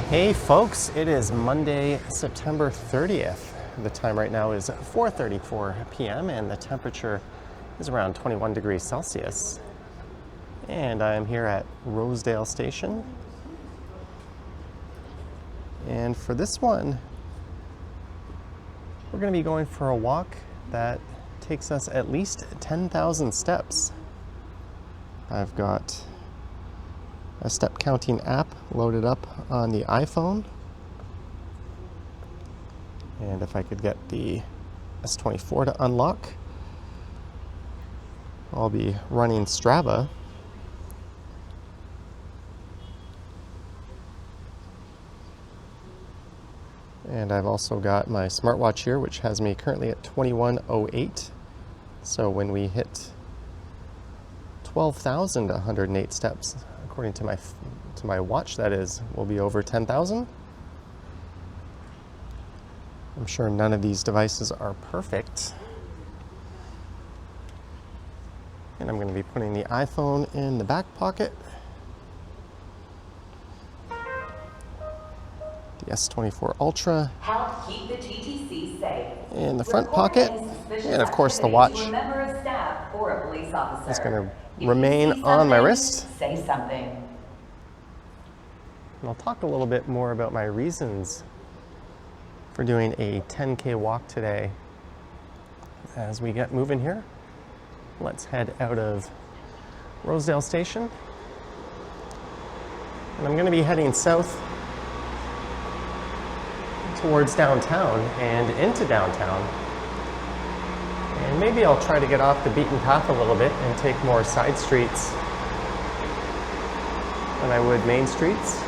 Hey folks, it is Monday, September 30th. The time right now is 4:34 p.m. and the temperature is around 21 degrees Celsius. And I am here at Rosedale Station. And for this one, we're going to be going for a walk that takes us at least 10,000 steps. I've got a step counting app loaded up on the iPhone. And if I could get the S24 to unlock, I'll be running Strava. And I've also got my smartwatch here, which has me currently at 2108. So when we hit 12,108 steps, according to my watch, that is, we'll be over 10,000. I'm sure none of these devices are perfect. And I'm going to be putting the iPhone in the back pocket, the S24 Ultra help keep the TTC safe in the front pocket, and of course the watch to a member of staff or a police officer. is going to remain on my wrist. Say something. And I'll talk a little bit more about my reasons for doing a 10K walk today as we get moving here. Let's head out of Rosedale Station. And I'm going to be heading south towards downtown and into downtown. And maybe I'll try to get off the beaten path a little bit and take more side streets than I would main streets.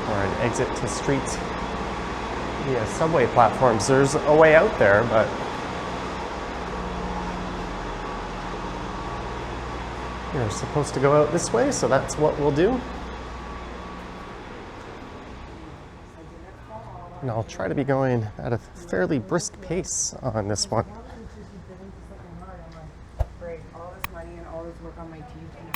Or an exit to streets via subway platforms. There's a way out there, but you're supposed to go out this way, so that's what we'll do. And I'll try to be going at a fairly brisk pace on this one. All this money and all this work on my teeth and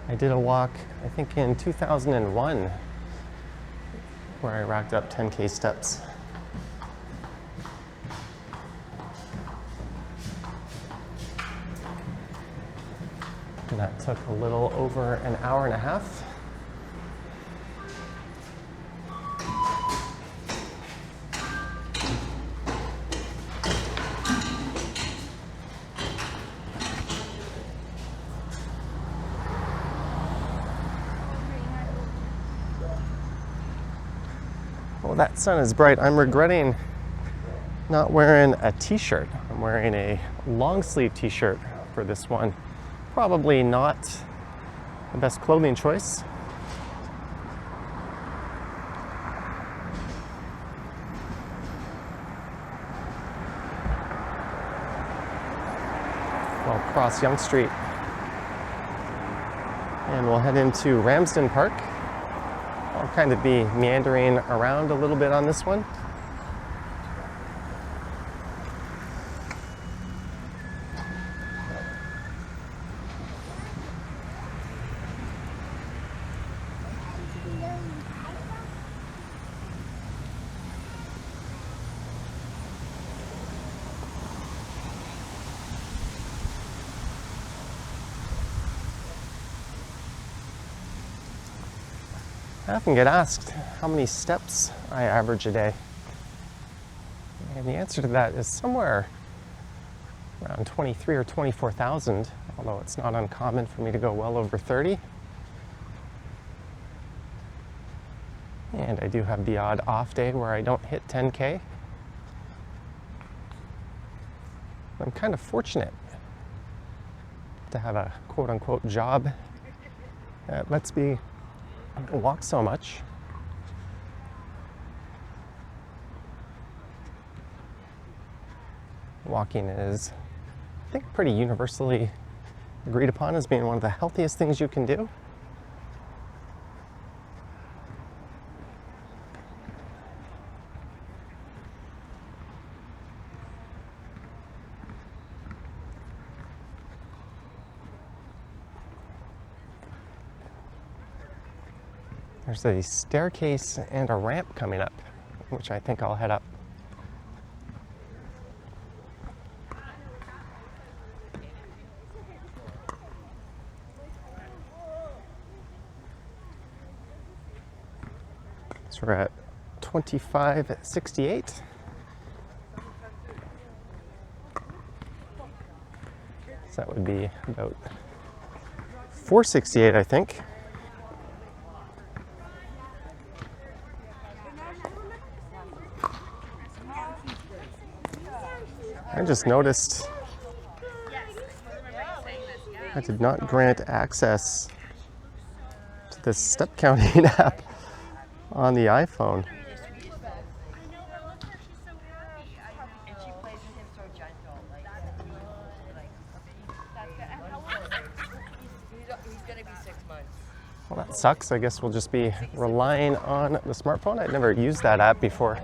I did a walk, I think in 2001, where I racked up 10K steps. And that took a little over an hour and a half. Well, that sun is bright. I'm regretting not wearing a t-shirt. I'm wearing a long sleeve t-shirt for this one. Probably not the best clothing choice. We'll cross Yonge Street and we'll head into Ramsden Park. I'll kind of be meandering around a little bit on this one. I often get asked how many steps I average a day. And the answer to that is somewhere around 23 or 24,000, although it's not uncommon for me to go well over 30. And I do have the odd off day where I don't hit 10K. I'm kind of fortunate to have a quote-unquote job that lets me walk so much. Walking is, I think, pretty universally agreed upon as being one of the healthiest things you can do. There's a staircase and a ramp coming up, which I think I'll head up. So we're at 2568. So that would be about 468, I think. I just noticed I did not grant access to this step counting app on the iPhone. Well, that sucks. I guess we'll just be relying on the smartphone. I'd never used that app before.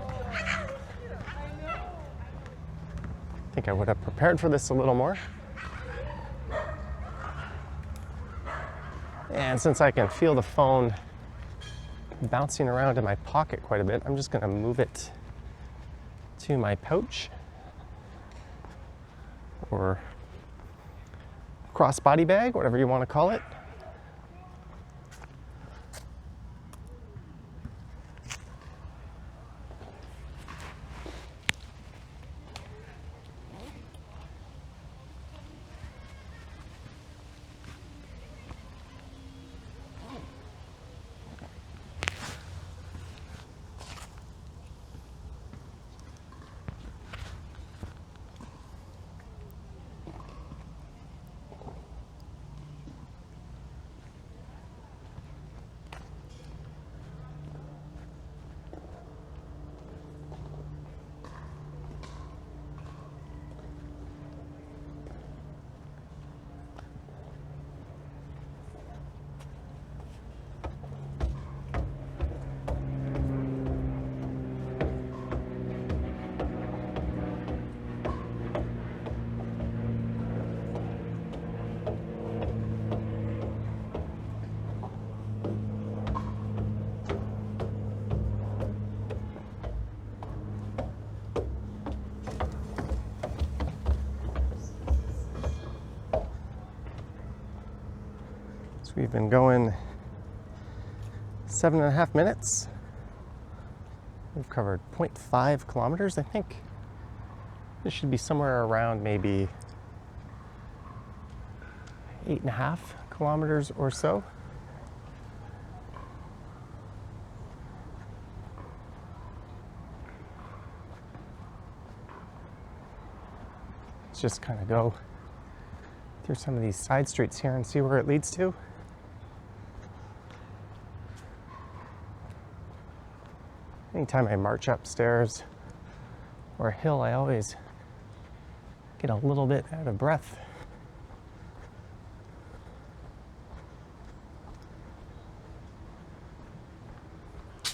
I think I would have prepared for this a little more. And since I can feel the phone bouncing around in my pocket quite a bit, I'm just going to move it to my pouch or crossbody bag, whatever you want to call it. We've been going 7.5 minutes. We've covered 0.5 kilometers, I think. This should be somewhere around maybe 8.5 kilometers or so. Let's just kind of go through some of these side streets here and see where it leads to. Anytime I march upstairs or a hill, I always get a little bit out of breath.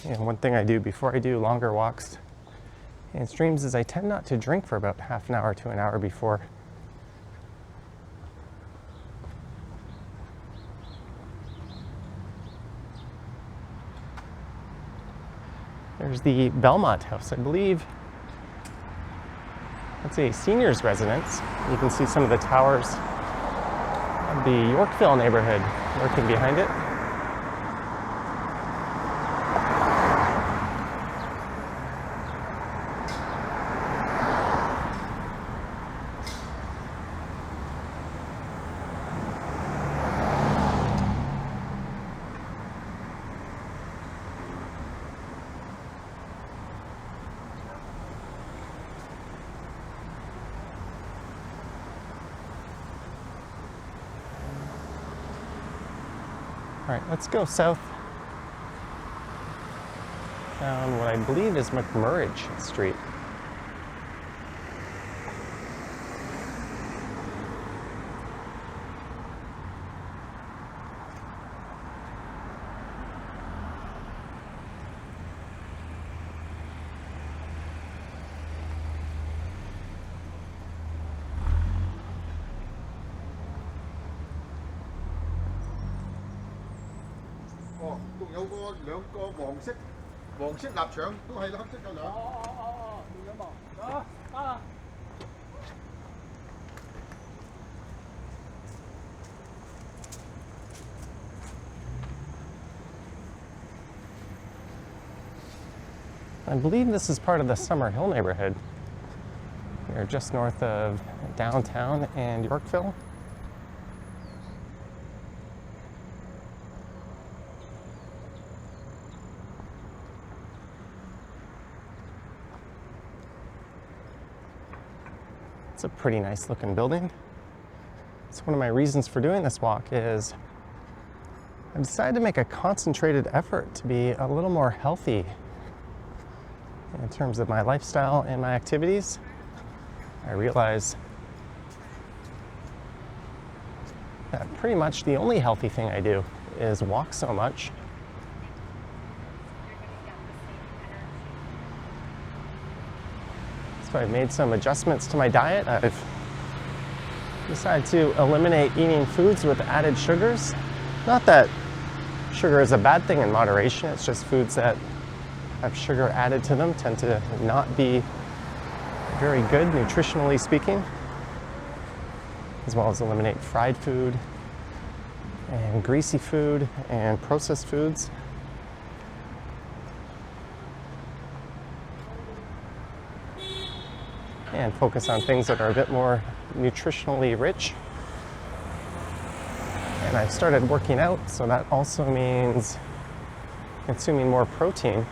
And one thing I do before I do longer walks and streams is I tend not to drink for about half an hour to an hour before. There's the Belmont House, I believe. That's a seniors residence. You can see some of the towers of the Yorkville neighborhood lurking behind it. All right, let's go south down what I believe is McMurridge Street. 仲有個兩個黃色臘腸都係黑色夠兩。仲有冇？I believe this is part of the Summer Hill neighborhood. We're just north of downtown and Yorkville. It's a pretty nice looking building. It's one of my reasons for doing this walk is I've decided to make a concentrated effort to be a little more healthy in terms of my lifestyle and my activities. I realize that pretty much the only healthy thing I do is walk so much. So I've made some adjustments to my diet. I've decided to eliminate eating foods with added sugars. Not that sugar is a bad thing in moderation, it's just foods that have sugar added to them tend to not be very good nutritionally speaking, as well as eliminate fried food and greasy food and processed foods. And focus on things that are a bit more nutritionally rich. And I've started working out, so that also means consuming more protein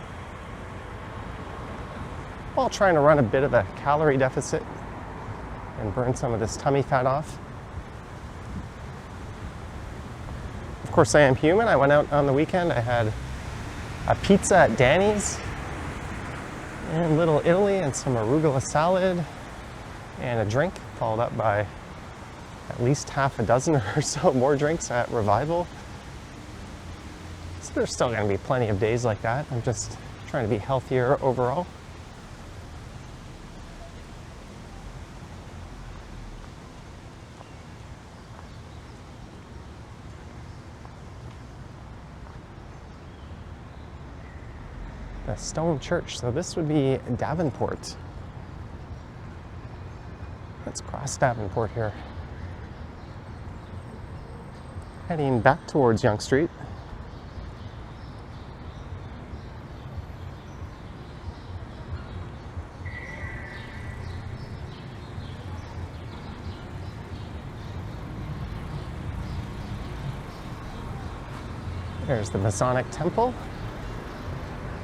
while trying to run a bit of a calorie deficit and burn some of this tummy fat off. Of course, I am human. I went out on the weekend. I had a pizza at Danny's in Little Italy and some arugula salad and a drink, followed up by at least half a dozen or so more drinks at Revival. So there's still going to be plenty of days like that. I'm just trying to be healthier overall. The stone church, so this would be Davenport. Let's cross Davenport here. Heading back towards Yonge Street. There's the Masonic Temple,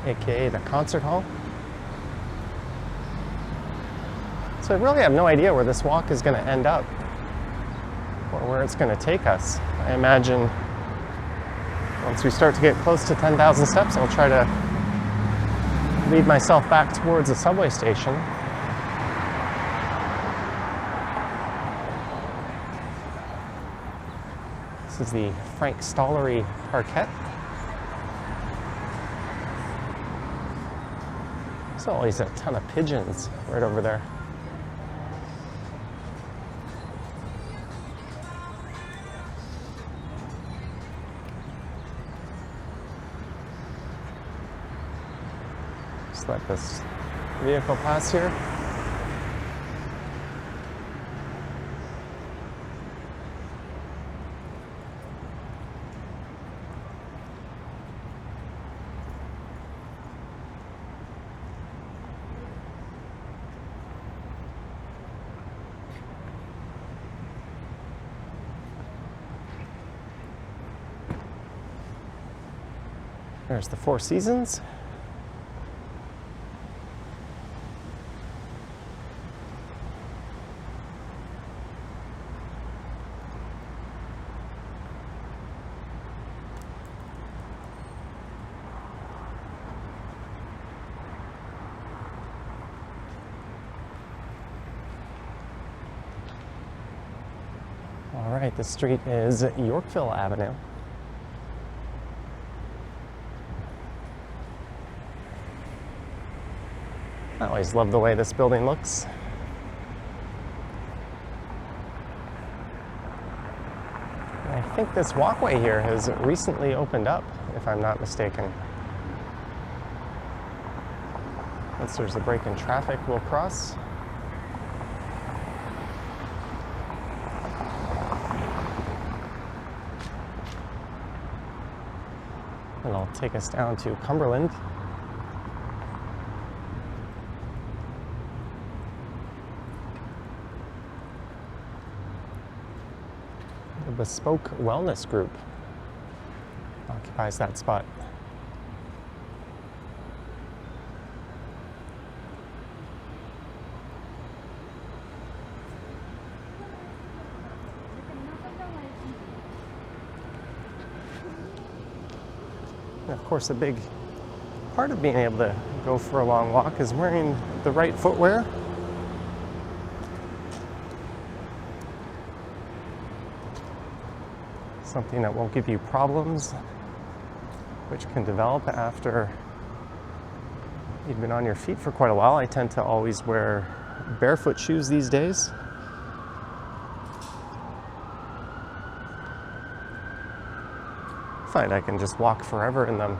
aka the concert hall. So I really have no idea where this walk is going to end up or where it's going to take us. I imagine once we start to get close to 10,000 steps, I'll try to lead myself back towards the subway station. This is the Frank Stollery Parquet. There's always a ton of pigeons right over there. Just let this vehicle pass here. There's the Four Seasons. All right, the street is Yorkville Avenue. I always love the way this building looks. I think this walkway here has recently opened up, if I'm not mistaken. Once there's a break in traffic, we'll cross. And it'll take us down to Cumberland. The Bespoke Wellness Group occupies that spot. And of course, a big part of being able to go for a long walk is wearing the right footwear. Something that won't give you problems, which can develop after you've been on your feet for quite a while. I tend to always wear barefoot shoes these days. I find I can just walk forever in them.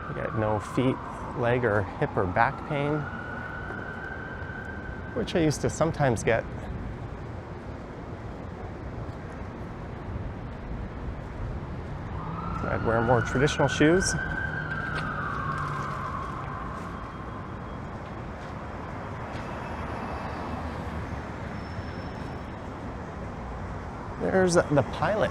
I get no feet, leg, or hip or back pain, which I used to sometimes get. I'd wear more traditional shoes. There's the Pilot.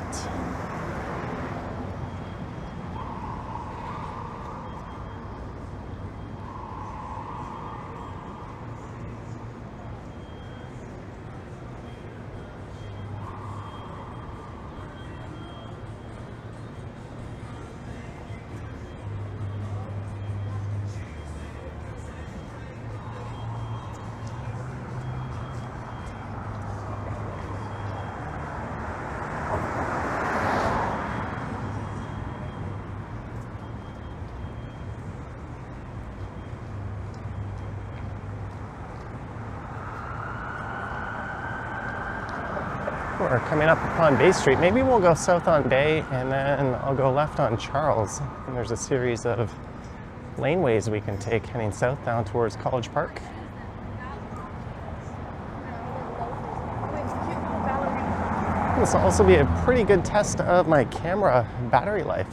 We're coming up upon Bay Street. Maybe we'll go south on Bay and then I'll go left on Charles. And there's a series of laneways we can take heading south down towards College Park. This will also be a pretty good test of my camera battery life.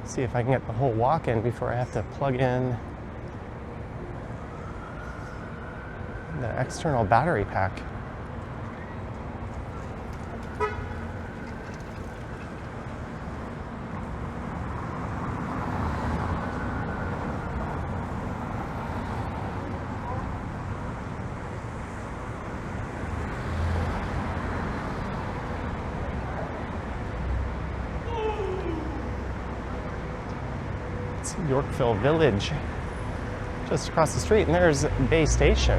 See if I can get the whole walk in before I have to plug in the external battery pack. It's Yorkville Village, just across the street, and there's Bay Station.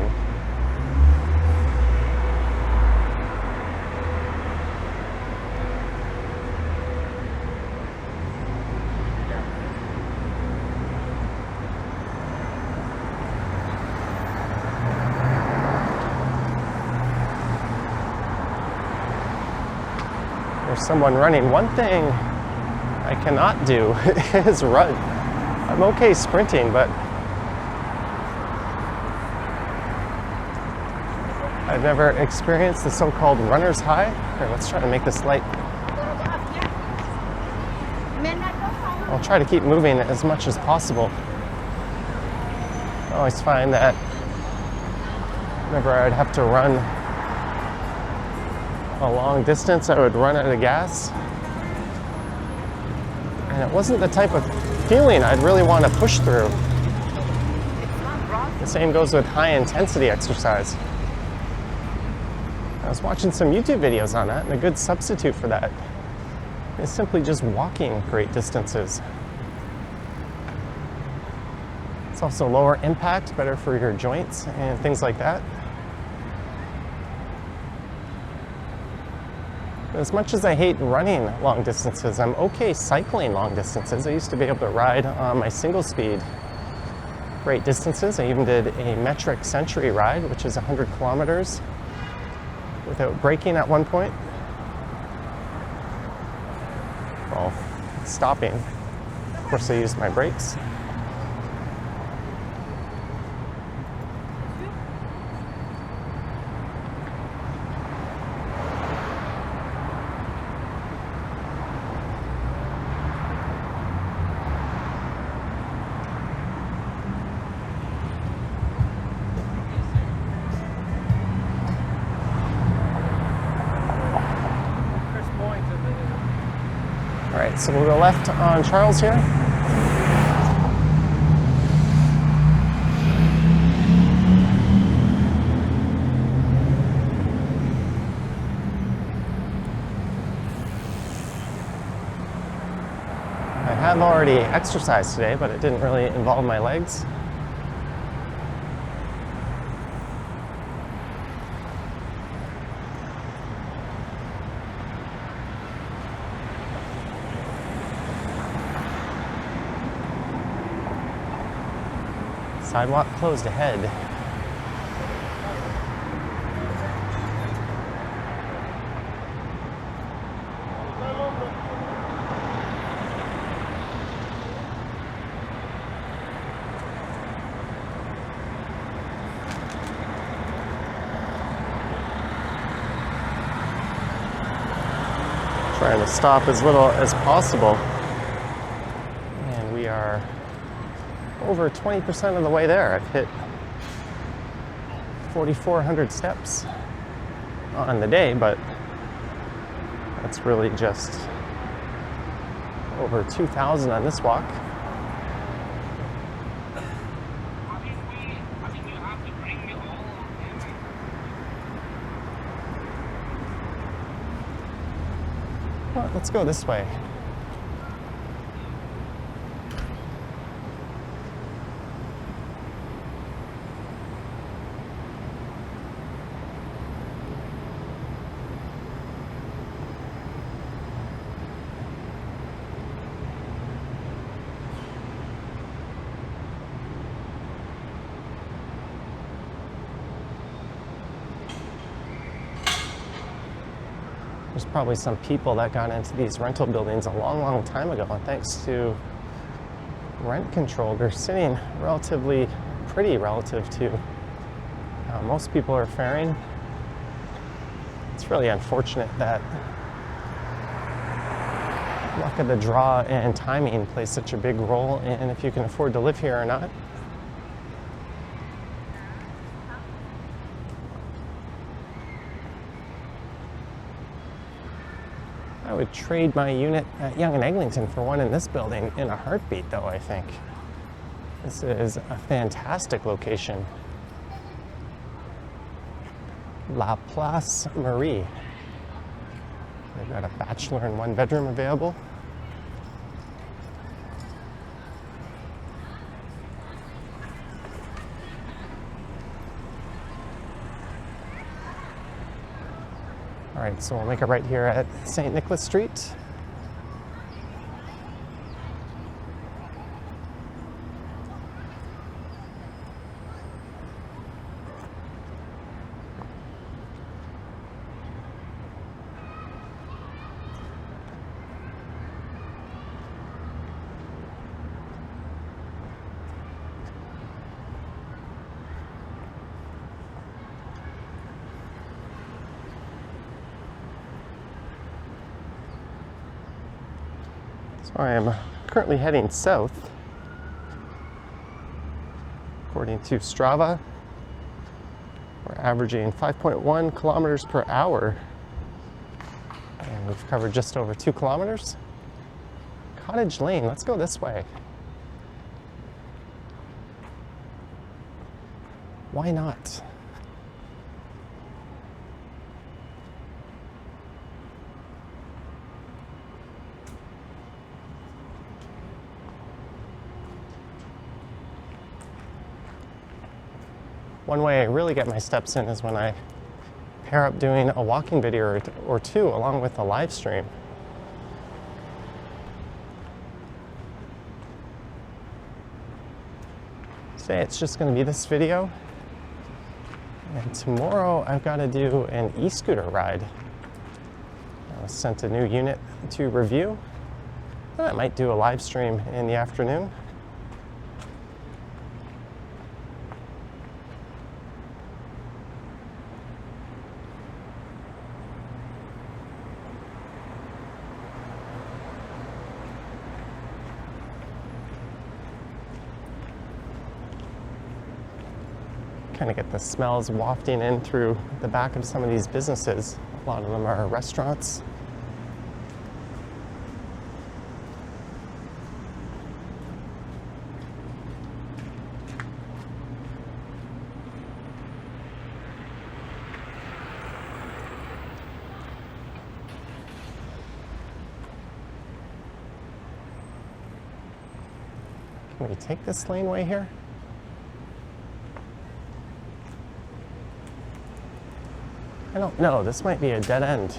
There's someone running. One thing I cannot do is run. I'm okay sprinting, but I've never experienced the so-called runner's high. Here, let's try to make this light. I'll try to keep moving as much as possible. I always find that whenever I'd have to run a long distance, I would run out of gas. And it wasn't the type of feeling I'd really want to push through. The same goes with high intensity exercise. I was watching some YouTube videos on that, and a good substitute for that is simply just walking great distances. It's also lower impact, better for your joints and things like that. As much as I hate running long distances, I'm okay cycling long distances. I used to be able to ride on my single speed great distances. I even did a metric century ride, which is 100 kilometers. without braking at one point. Well, stopping. Of course, I used my brakes. All right, so we'll go left on Charles here. I have already exercised today, but it didn't really involve my legs. Sidewalk closed ahead. Trying to stop as little as possible. And we are over 20% of the way there. I've hit 4,400 steps on the day, but that's really just over 2,000 on this walk. Well, let's go this way. There's probably some people that got into these rental buildings a long, long time ago, and thanks to rent control, they're sitting relatively pretty relative to how most people are faring. It's really unfortunate that luck of the draw and timing plays such a big role in if you can afford to live here or not. I would trade my unit at Yonge and Eglinton for one in this building in a heartbeat, though, I think. This is a fantastic location. La Place Marie. They've got a bachelor and one bedroom available. All right, so we'll make it right here at St. Nicholas Street. So I am currently heading south. According to Strava, we're averaging 5.1 kilometers per hour. And we've covered just over 2 kilometers. Cottage Lane, let's go this way. Why not? One way I really get my steps in is when I pair up doing a walking video or two along with a live stream. Today it's just going to be this video, And tomorrow I've got to do an e-scooter ride. I was sent a new unit to review. And I might do a live stream in the afternoon. Kind of get the smells wafting in through the back of some of these businesses. A lot of them are restaurants. Can we take this laneway here? I don't know, this might be a dead end.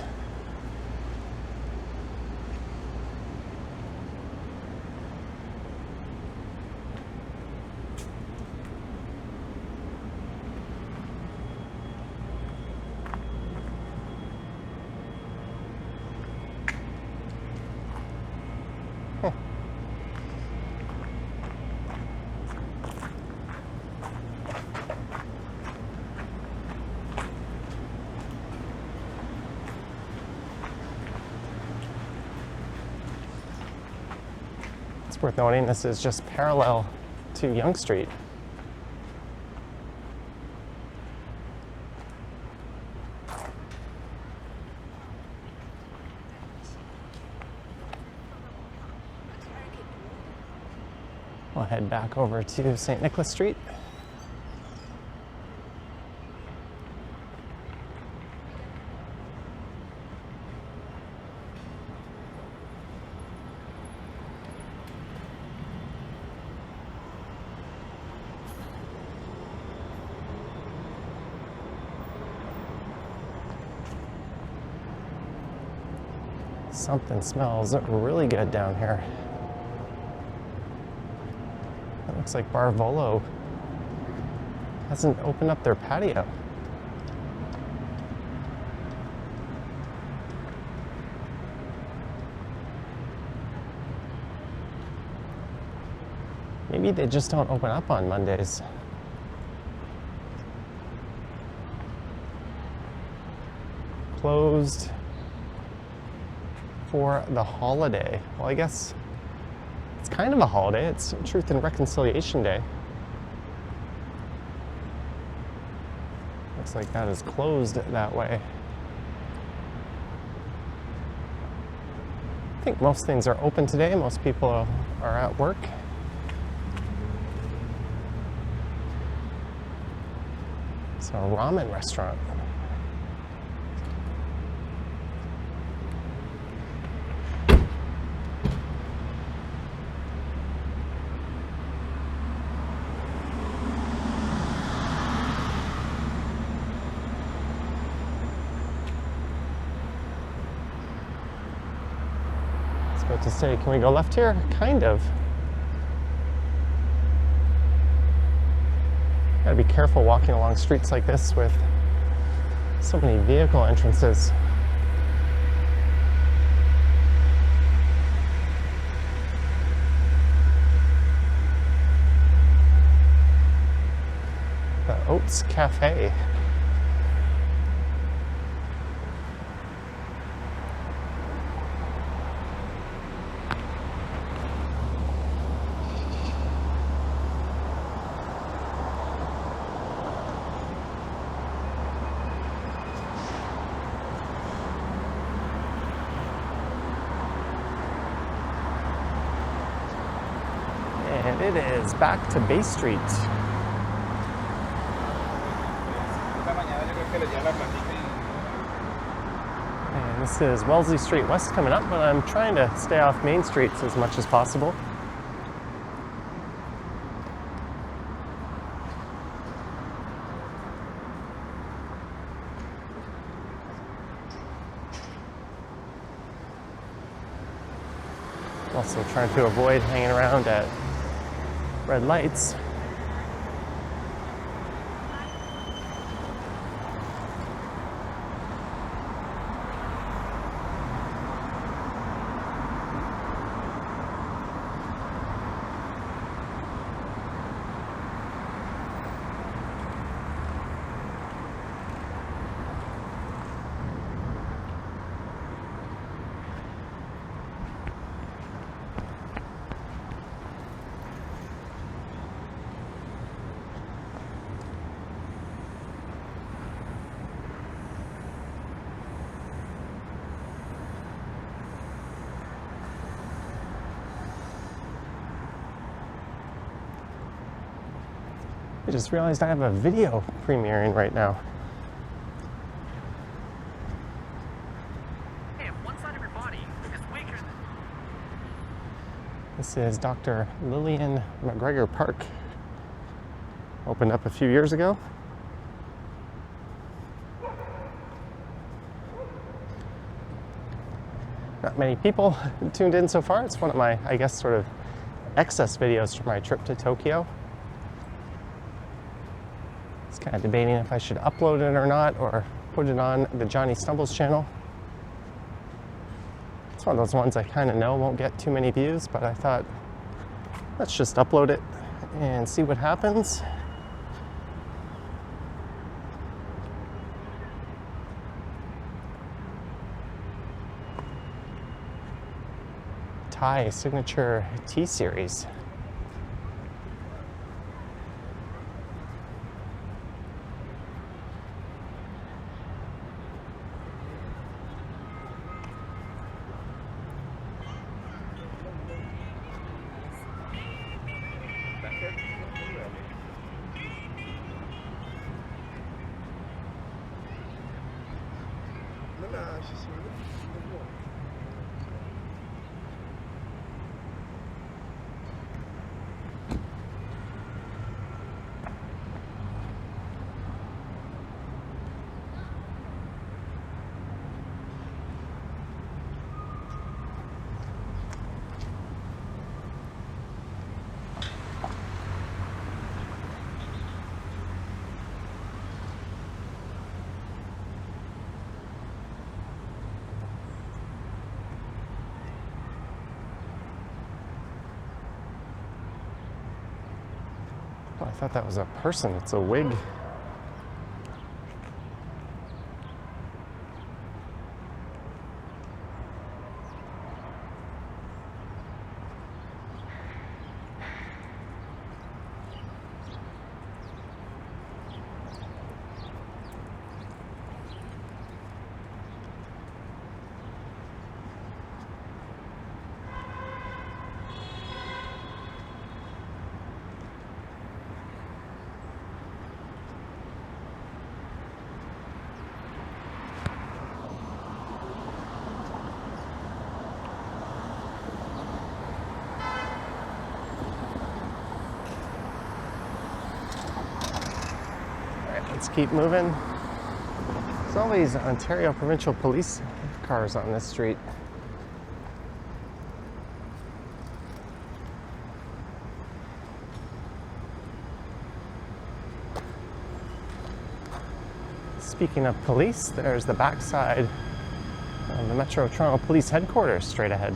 It's worth noting this is just parallel to Yonge Street. We'll head back over to St. Nicholas Street. Something smells really good down here. It looks like Barvolo hasn't opened up their patio. Maybe they just don't open up on Mondays. Closed for the holiday. Well, I guess it's kind of a holiday. It's Truth and Reconciliation Day. Looks like that is closed that way. I think most things are open today. Most people are at work. It's a ramen restaurant. About to say, can we go left here? Kind of. Gotta be careful walking along streets like this with so many vehicle entrances. The Oats Cafe. And it is back to Bay Street. And this is Wellesley Street West coming up, but I'm trying to stay off Main Streets as much as possible. Also trying to avoid hanging around at red lights. I just realized I have a video premiering right now. Hey, if one side of your body is weaker than... This is Dr. Lillian McGregor Park. Opened up a few years ago. Not many people tuned in so far. It's one of my, I guess, sort of excess videos from my trip to Tokyo. I was kind of debating if I should upload it or not, or put it on the Johnny Stumbles channel. It's one of those ones I kind of know won't get too many views, but I thought, let's just upload it and see what happens. Thai signature tea series. Oh, I thought that was a person. It's a wig. Let's keep moving. There's always Ontario Provincial Police cars on this street. Speaking of police, there's the backside of the Metro Toronto Police Headquarters straight ahead.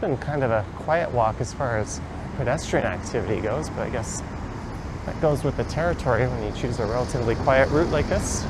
Been kind of a quiet walk as far as pedestrian activity goes, but I guess that goes with the territory when you choose a relatively quiet route like this.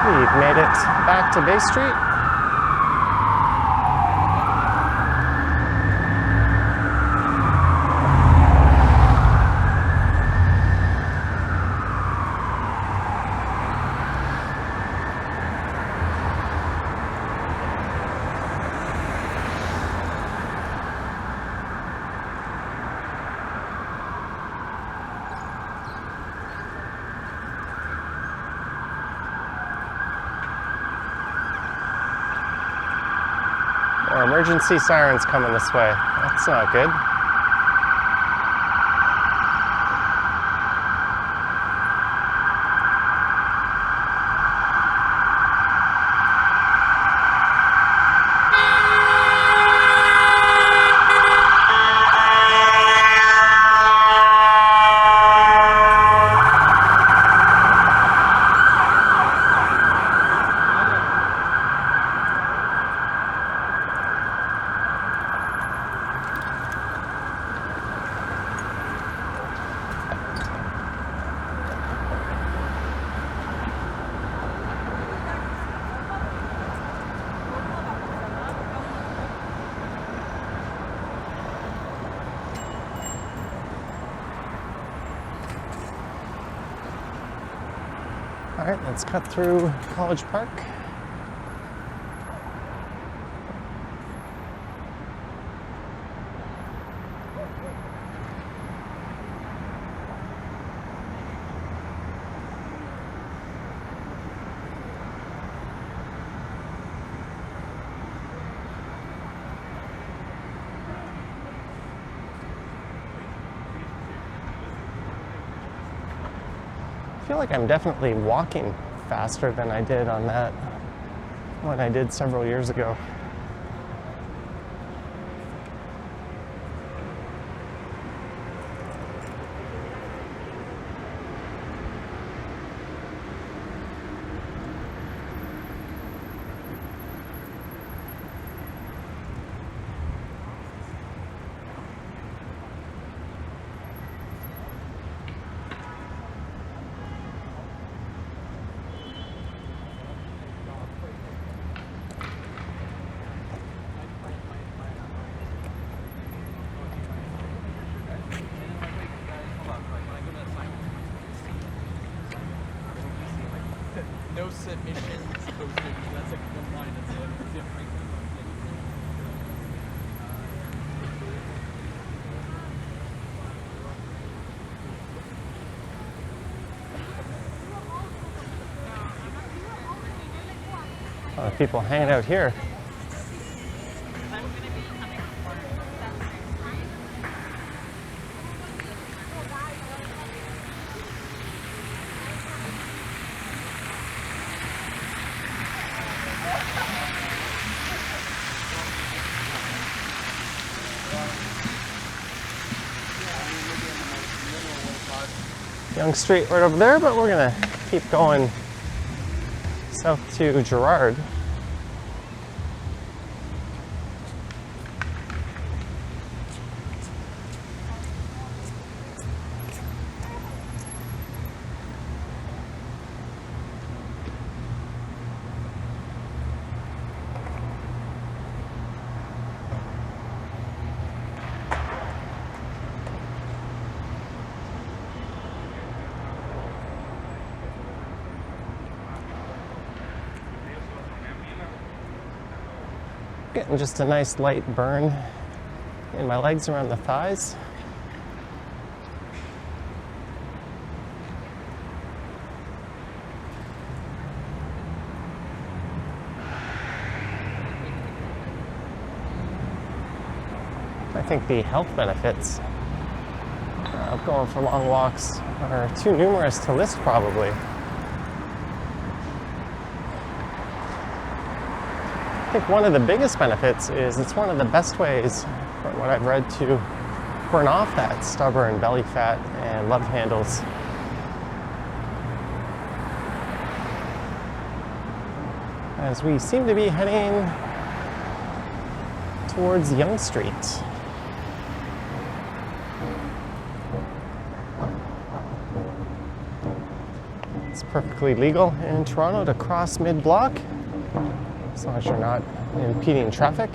We've made it back to Bay Street. emergency sirens coming this way. That's not good. All right, let's cut through College Park. I feel like I'm definitely walking faster than I did on that one I did several years ago. No submissions posted. That's like one line. That's it. A lot of people hanging out here. Young Street right over there, but we're gonna keep going south to Girard. Getting just a nice light burn in my legs around the thighs. I think the health benefits of going for long walks are too numerous to list probably. I think one of the biggest benefits is it's one of the best ways, from what I've read, to burn off that stubborn belly fat and love handles. As we seem to be heading towards Yonge Street. It's perfectly legal in Toronto to cross mid-block, as long as you're not impeding traffic.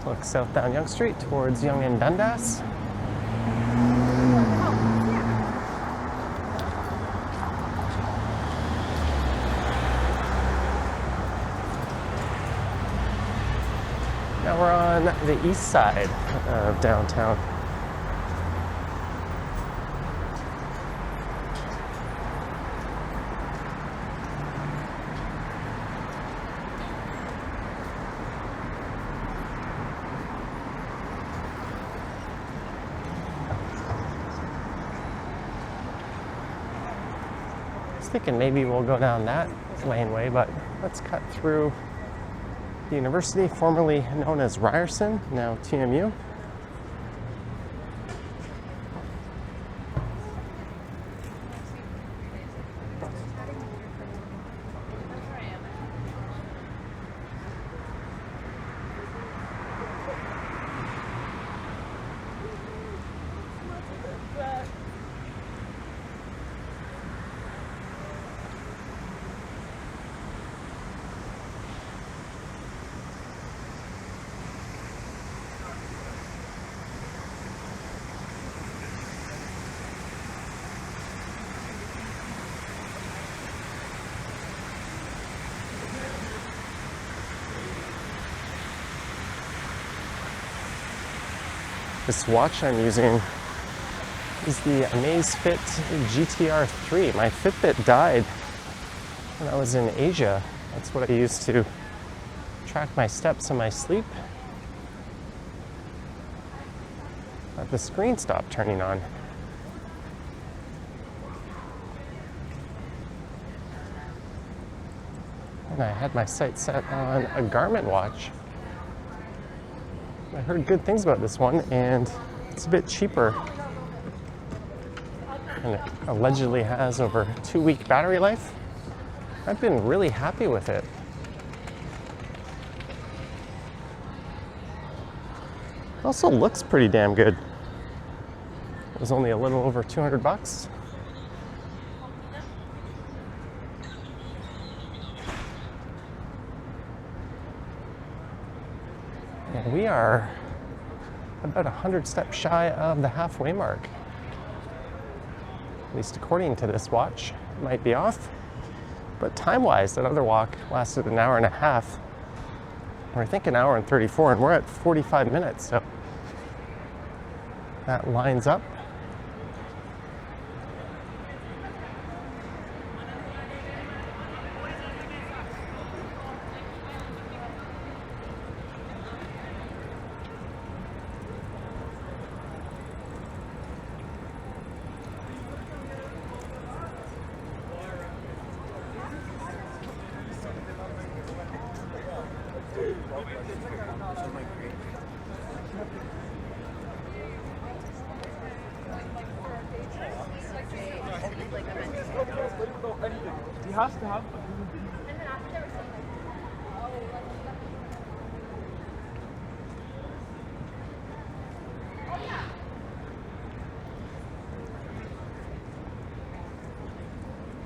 Look south down Yonge Street towards Yonge and Dundas. Now we're on the east side of downtown. I was thinking maybe we'll go down that laneway, but let's cut through the university, formerly known as Ryerson, now TMU. This watch I'm using is the Amazfit GTR 3. My Fitbit died when I was in Asia. That's what I used to track my steps in my sleep. But the screen stopped turning on. And I had my sights set on a Garmin watch. I heard good things about this one, and it's a bit cheaper. And it allegedly has over 2-week battery life. I've been really happy with it. It also looks pretty damn good. It was only a little over 200 bucks. And we are about 100 steps shy of the halfway mark. At least according to this watch. It might be off. But time-wise, that other walk lasted an hour and a half. Or I think an hour and 34, and we're at 45 minutes, so that lines up. He has to have.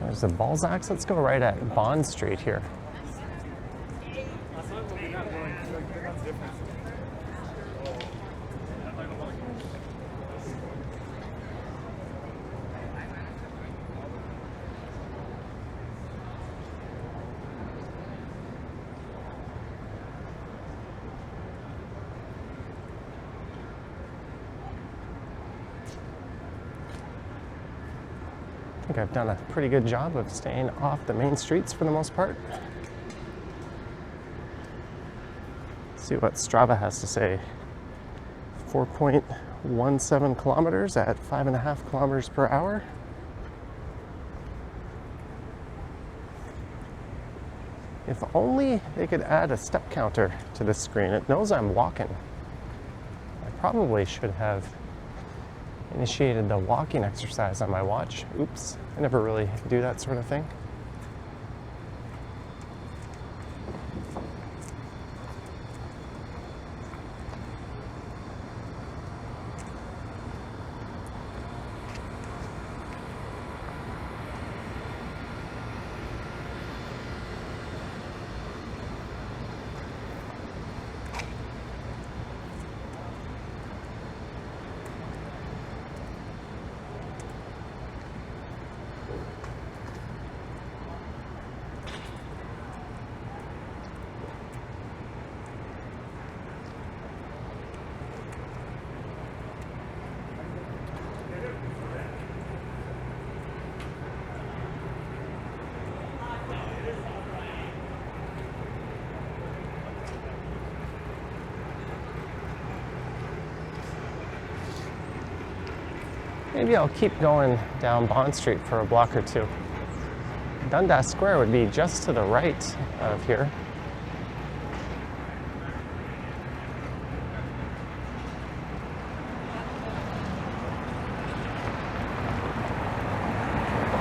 There's the Balzacs. Let's go right at Bond Street here. I think I've done a pretty good job of staying off the main streets for the most part. Let's see what Strava has to say. 4.17 kilometers at 5.5 kilometers per hour. If only they could add a step counter to this screen. It knows I'm walking. I probably should have initiated the walking exercise on my watch. Oops, I never really do that sort of thing. Maybe I'll keep going down Bond Street for a block or two. Dundas Square would be just to the right of here.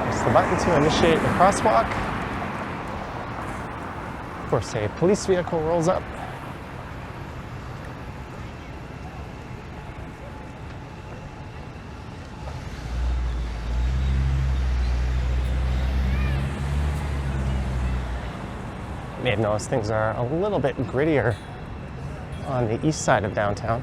Press the button to initiate the crosswalk. Of course, a police vehicle rolls up. You may have noticed things are a little bit grittier on the east side of downtown.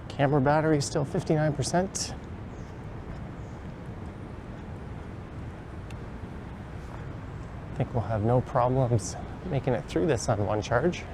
Camera battery still 59%. I think we'll have no problems making it through this on one charge.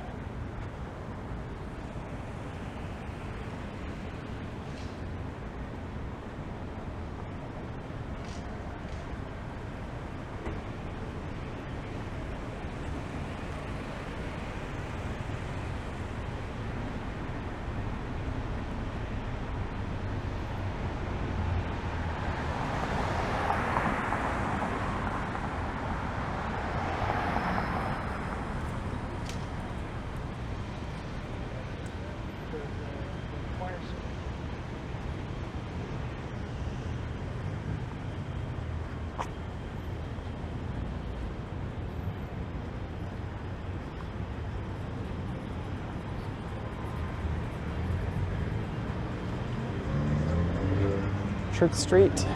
Church Street.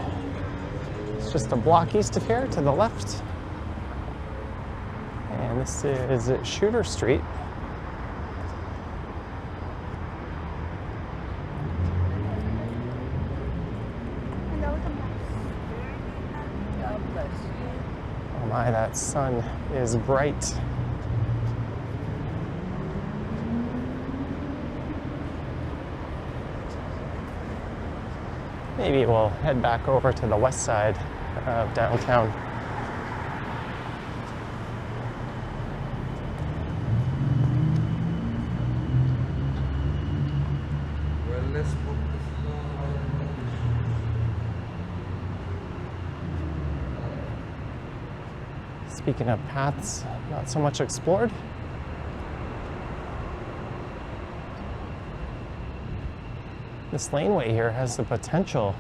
It's just a block east of here to the left. And this is Shooter Street. Oh my, that sun is bright. Maybe we'll head back over to the west side of downtown. Speaking of paths not so much explored, this laneway here has the potential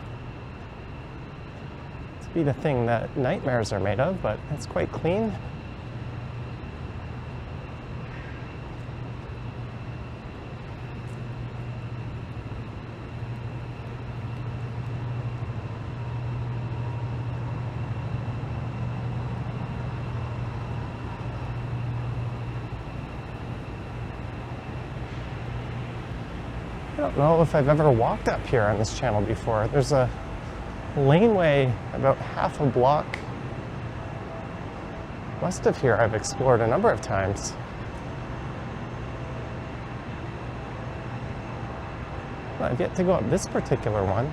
to be the thing that nightmares are made of, but it's quite clean. I don't know if I've ever walked up here on this channel before. There's a laneway about half a block west of here I've explored a number of times. I've yet to go up this particular one.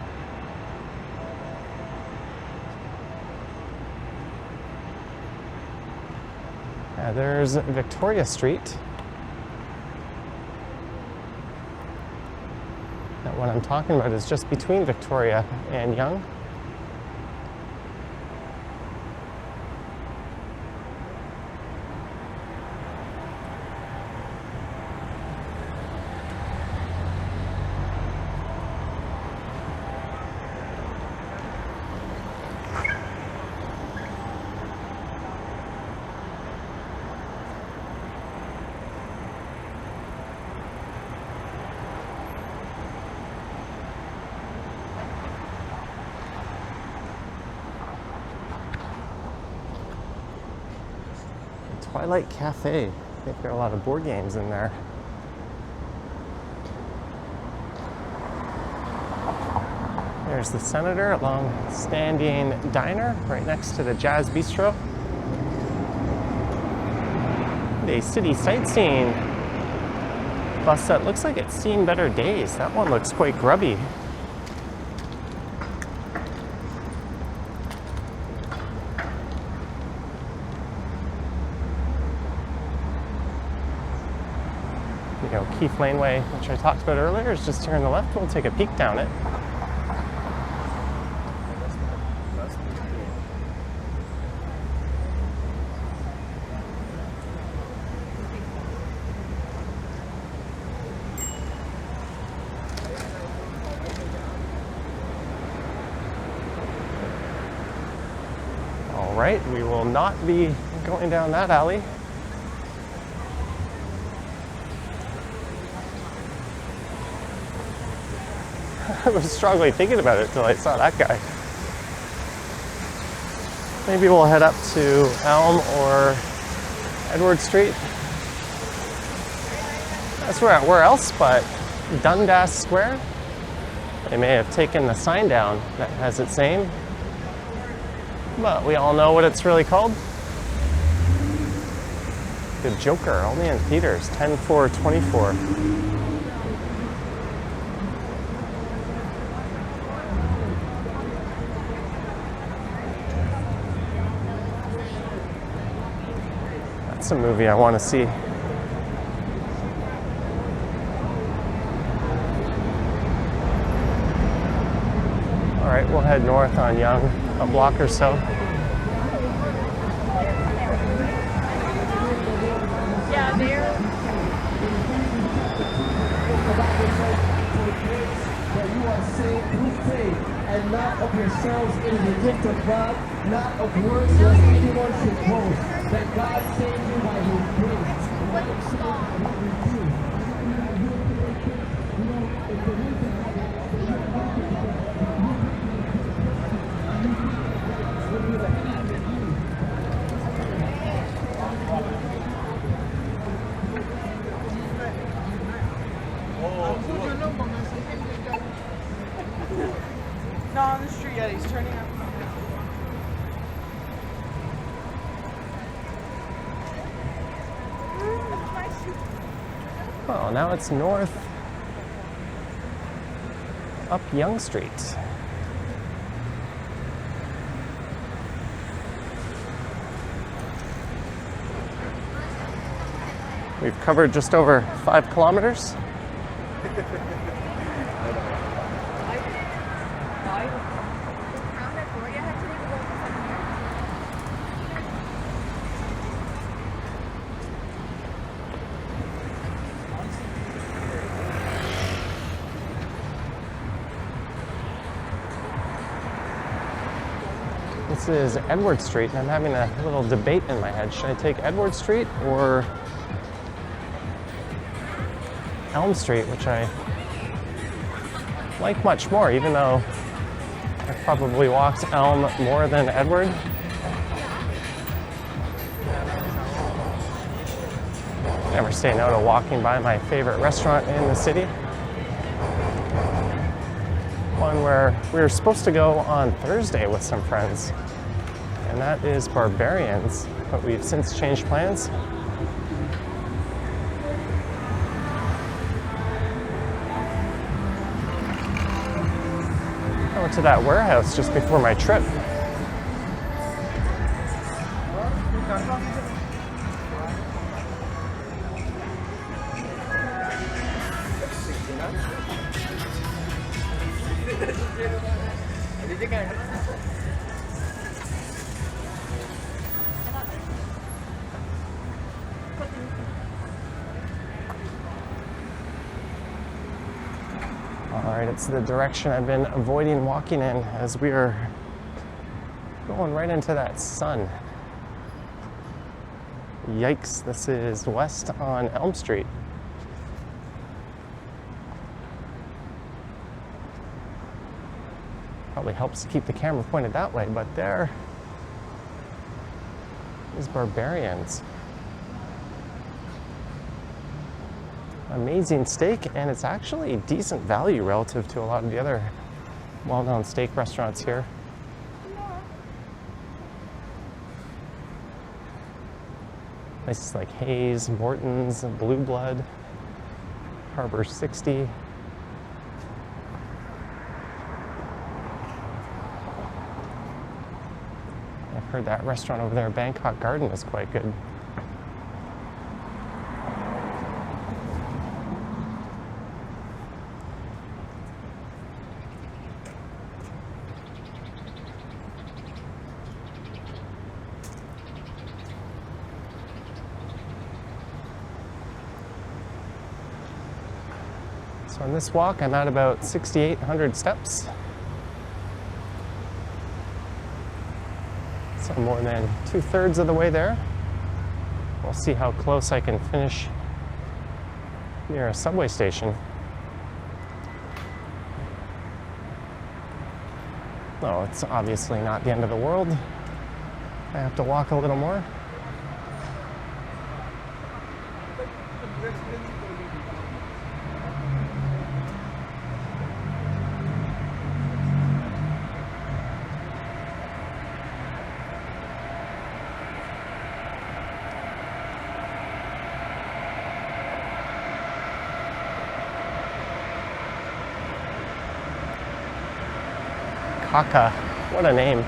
There's Victoria Street. What I'm talking about is just between Victoria and Yonge. Twilight Cafe. They've got a lot of board games in there. There's the Senator, a long-standing diner right next to the Jazz Bistro. A city sightseeing bus that looks like it's seen better days. That one looks quite grubby. You know, Keith Laneway, which I talked about earlier, is just here on the left. We'll take a peek down it. All right, we will not be going down that alley. I was strongly thinking about it till I saw that guy. Maybe we'll head up to Elm or Edward Street. That's where else but Dundas Square. They may have taken the sign down that has its name, but we all know what it's really called. The Joker, only in theaters, 10/4/24. That's a movie I want to see. All right, we'll head north on Yonge, a block or so. Yeah, there. That you are saved through faith, and not of yourselves. It is a gift of God, not of works, lest anyone should boast. That God saved you by His grace. No, on the street, yeah, he's turning up. Well, now it's north up Yonge Street. We've covered just over 5 kilometers. This is Edward Street, and I'm having a little debate in my head. Should I take Edward Street or Elm Street, which I like much more, even though I've probably walked Elm more than Edward. Never say no to walking by my favorite restaurant in the city. One where we were supposed to go on Thursday with some friends, and that is Barbarians, but we've since changed plans. I went to that warehouse just before my trip. All right, it's the direction I've been avoiding walking in as we are going right into that sun. Yikes, this is west on Elm Street. Probably helps to keep the camera pointed that way, but there is Barbarians. Amazing steak, and it's actually decent value relative to a lot of the other well-known steak restaurants here. Places like Hayes, Morton's, Blue Blood, Harbor 60. I've heard that restaurant over there, Bangkok Garden, is quite good. So on this walk, I'm at about 6,800 steps. So more than 2/3 of the way there. We'll see how close I can finish near a subway station. No, it's obviously not the end of the world. I have to walk a little more. Kaka, what a name.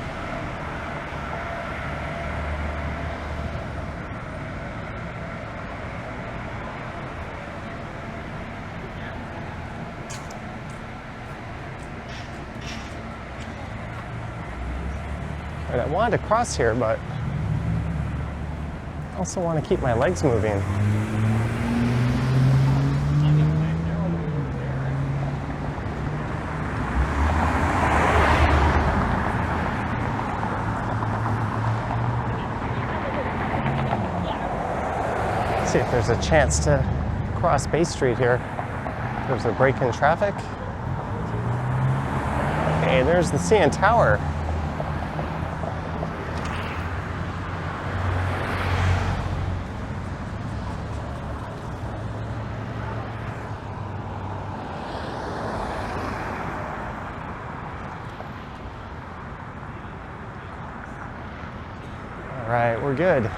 Right, I wanted to cross here, but I also want to keep my legs moving. See if there's a chance to cross Bay Street here. There's a break in traffic. Hey, there's the CN Tower. All right, we're good.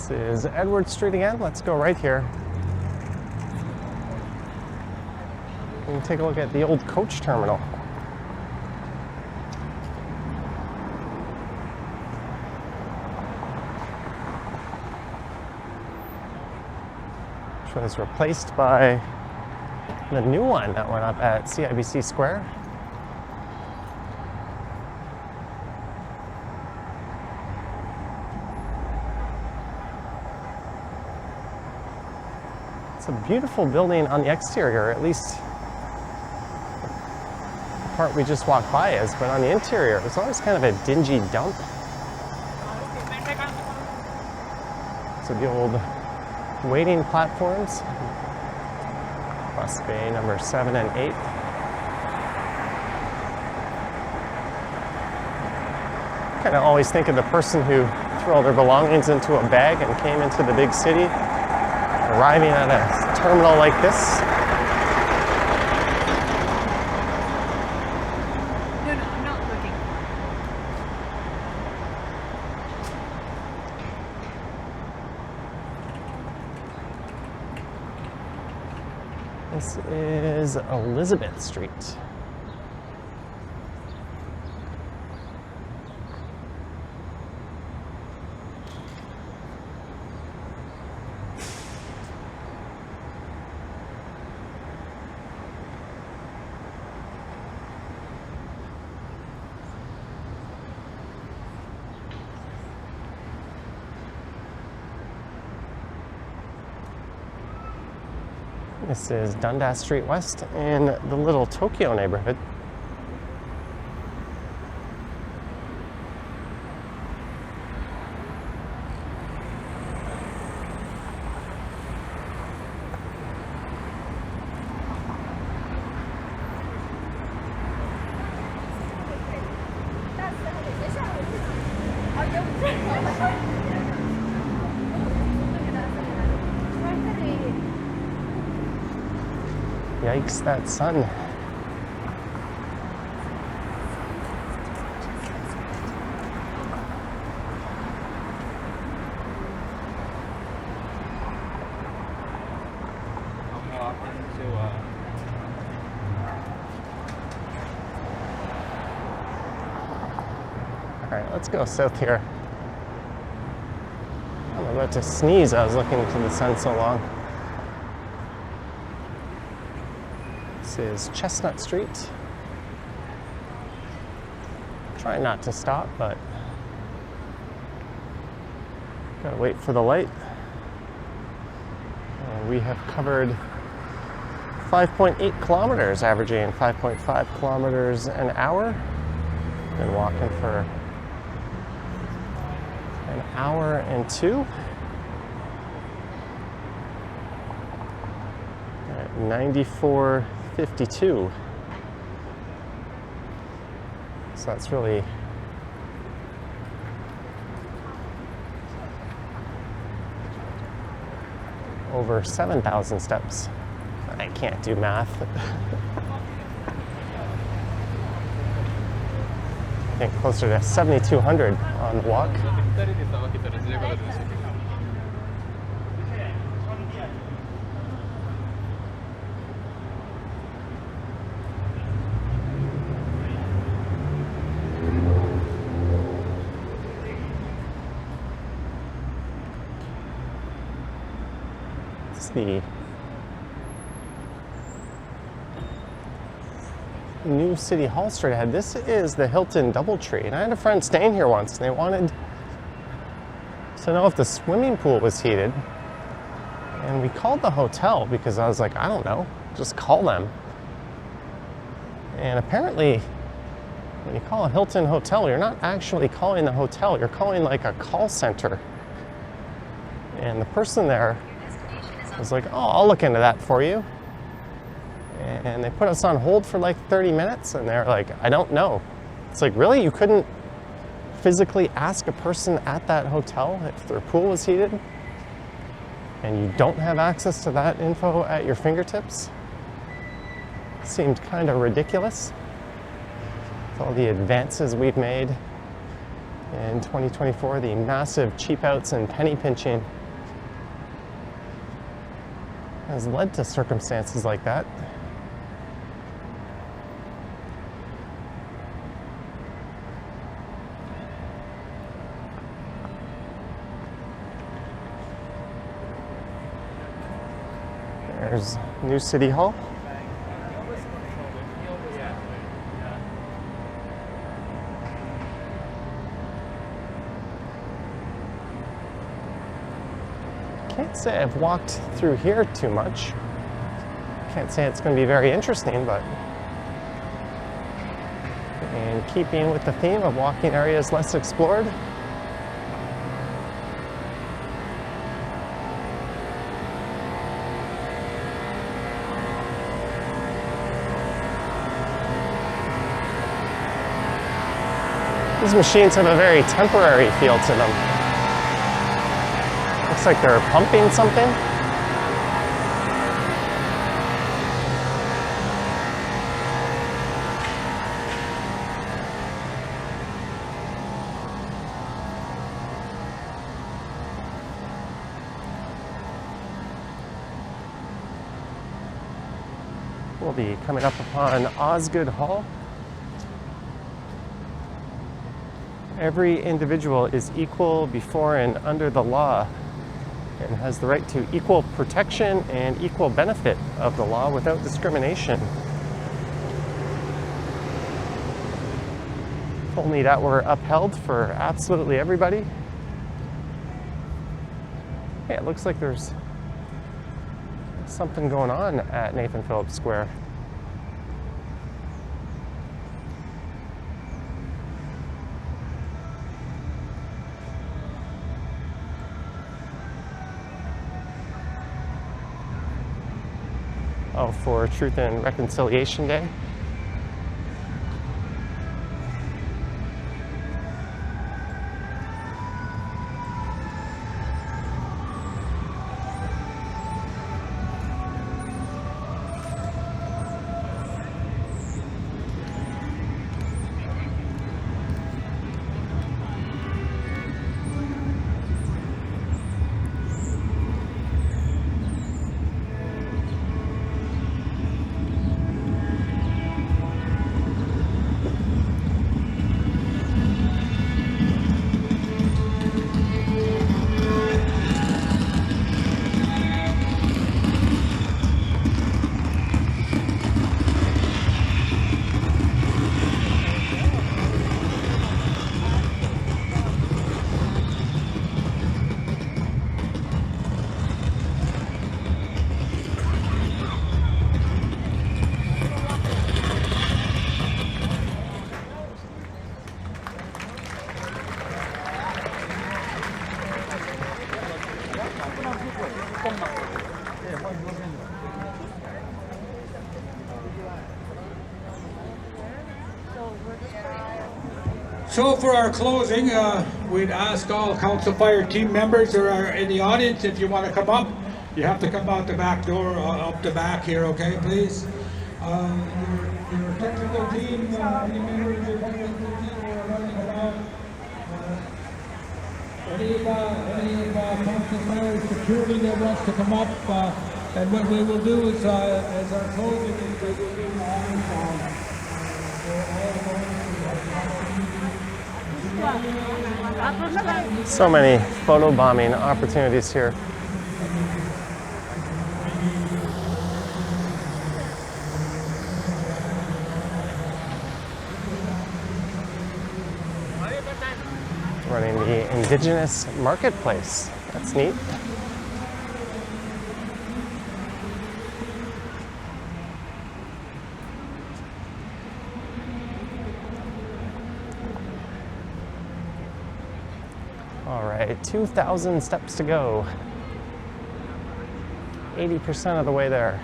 This is Edward Street again. Let's go right here. We can take a look at the old coach terminal. Which was replaced by the new one that went up at CIBC Square. It's a beautiful building on the exterior, at least the part we just walked by is, but on the interior, it's always kind of a dingy dump. So the old waiting platforms, bus bay number 7 and 8. Kind of always think of the person who threw all their belongings into a bag and came into the big city, arriving at a terminal like this. No, I'm not looking. This is Elizabeth Street. This is Dundas Street West in the Little Tokyo neighborhood. Yikes, that sun. All right, let's go south here. I'm about to sneeze. I was looking into the sun so long. This is Chestnut Street. Trying not to stop, but gotta wait for the light. And we have covered 5.8 kilometers, averaging 5.5 kilometers an hour. Been walking for an hour and 2. At 94.52. So that's really over 7,000 steps. I can't do math. I think closer to 7,200 on the walk. It's the new City Hall straight ahead. This is the Hilton Doubletree, and I had a friend staying here once, and they wanted to know if the swimming pool was heated. And we called the hotel because I was like, I don't know, just call them. And apparently, when you call a Hilton hotel, you're not actually calling the hotel, you're calling like a call center. And the person there was like, oh, I'll look into that for you. And they put us on hold for like 30 minutes, and they're like, I don't know. It's like, really? You couldn't physically ask a person at that hotel if their pool was heated? And you don't have access to that info at your fingertips? Seemed kind of ridiculous with all the advances we've made in 2024, the massive cheap outs and penny pinching has led to circumstances like that. There's new City Hall. Can't say I've walked through here too much. Can't say it's going to be very interesting, but in keeping with the theme of walking areas less explored, these machines have a very temporary feel to them. Looks like they're pumping something. We'll be coming up upon Osgood Hall. Every individual is equal before and under the law and has the right to equal protection and equal benefit of the law without discrimination. If only that were upheld for absolutely everybody. Yeah, it looks like there's something going on at Nathan Phillips Square. Oh, for Truth and Reconciliation Day. So for our closing, we'd ask all council fire team members who are in the audience, if you want to come up, you have to come out the back door, up the back here, okay, please? Your technical team, any members of your technical team who are running around, any of council fire security that wants to come up, and what we will do is, as our closing, is we will give So many photo bombing opportunities here. Running the Indigenous Marketplace. That's neat. All right, 2,000 steps to go. 80% of the way there.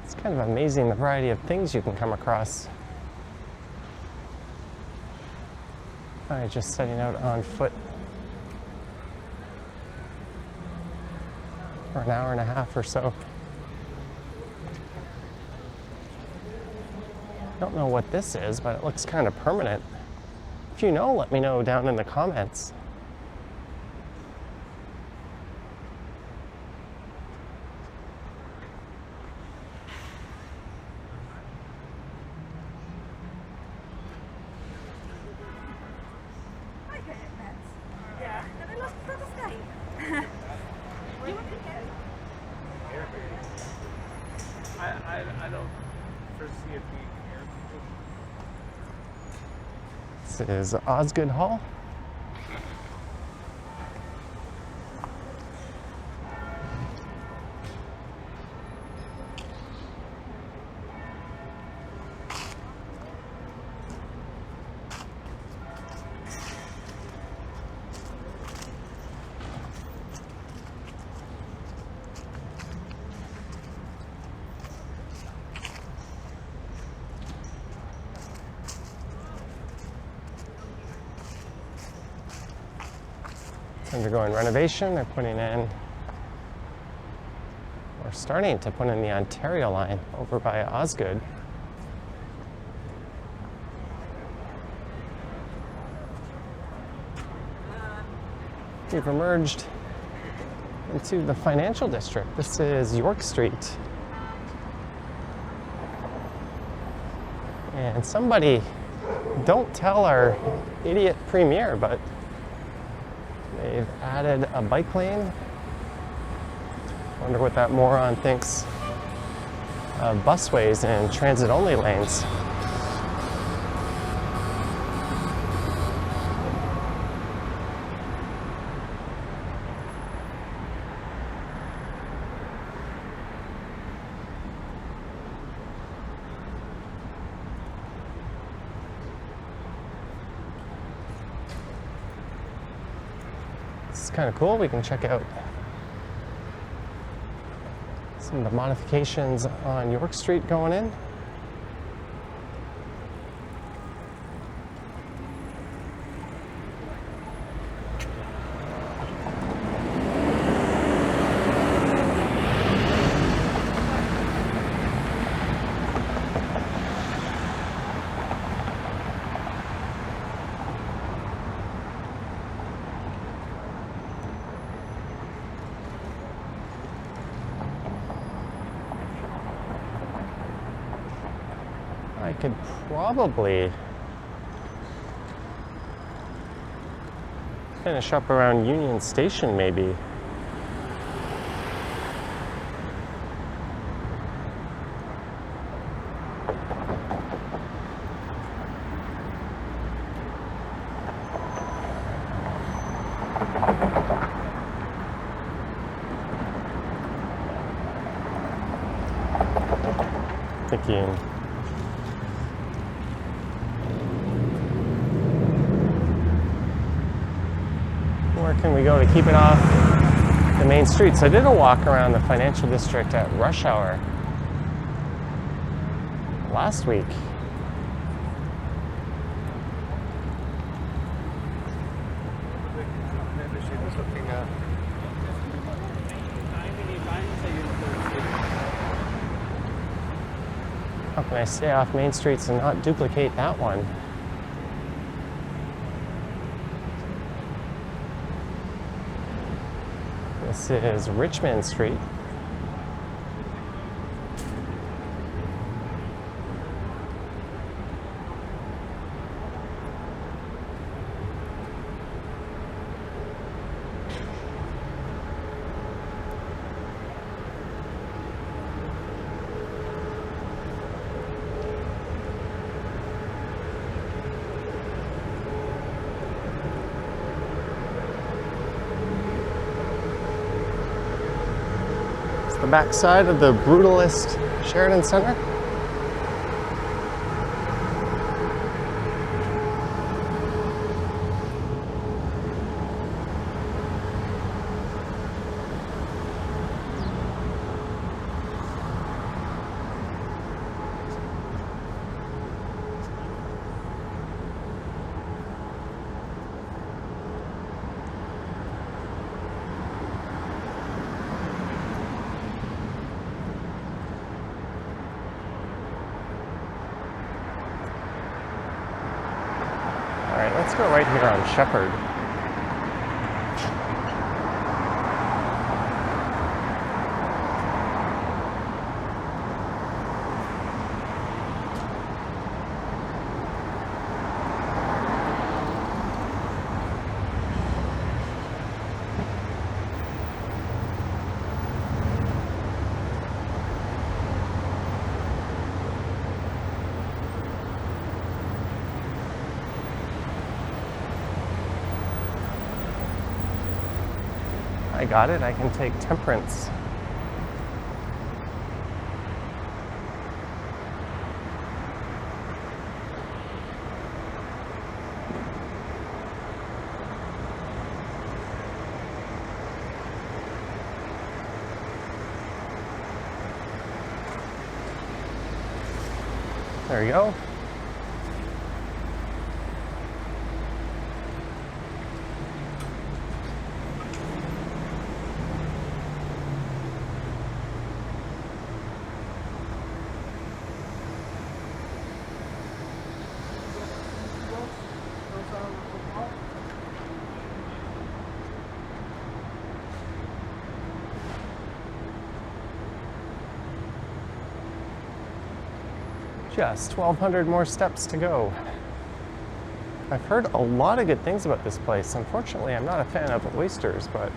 It's kind of amazing the variety of things you can come across. Just setting out on foot for an hour and a half or so. Don't know what this is, but it looks kind of permanent. If you know, let me know down in the comments. I don't foresee it being here. This is Osgood Hall. Undergoing renovation. They're putting in, or starting to put in the Ontario line over by Osgood. We've emerged into the financial district. This is York Street. And somebody, don't tell our idiot premier, but they've added a bike lane. Wonder what that moron thinks of busways and transit-only lanes. It's kind of cool. We can check out some of the modifications on York Street going in. I could probably finish up around Union Station, maybe. Thinking Where can we go to keep it off the main streets? I did a walk around the financial district at rush hour last week. Maybe she was looking at. How can I stay off main streets and not duplicate that one? This is Richmond Street. The backside of the brutalist Sheridan Center. Alright, let's go right here on Shepherd. I got it, I can take Temperance. There you go. Just 1,200 more steps to go. I've heard a lot of good things about this place. Unfortunately, I'm not a fan of oysters, but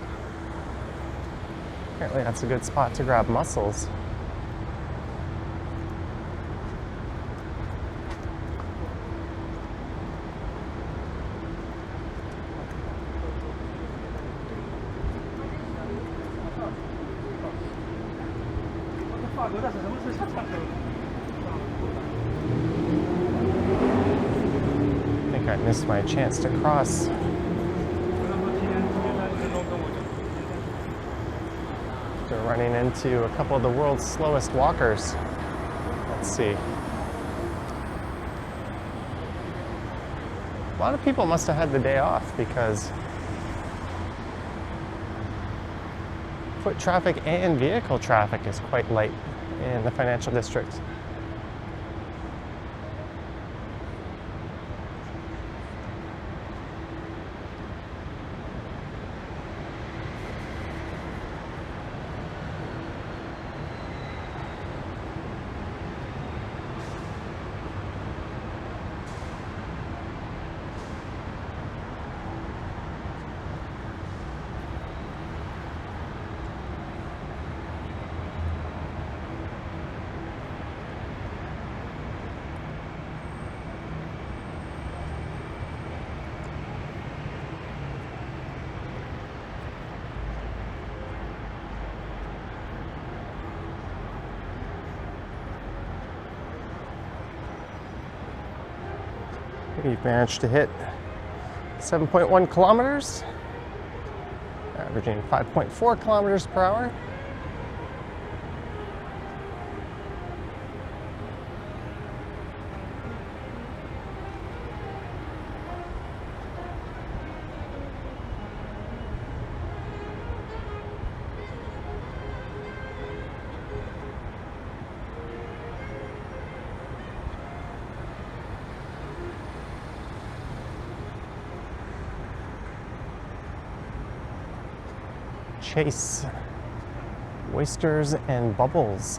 apparently that's a good spot to grab mussels. I think I missed my chance to cross. They're running into a couple of the world's slowest walkers. Let's see. A lot of people must have had the day off because foot traffic and vehicle traffic is quite light in the financial district. We've managed to hit 7.1 kilometers. averaging 5.4 kilometers per hour. Chase, oysters and bubbles.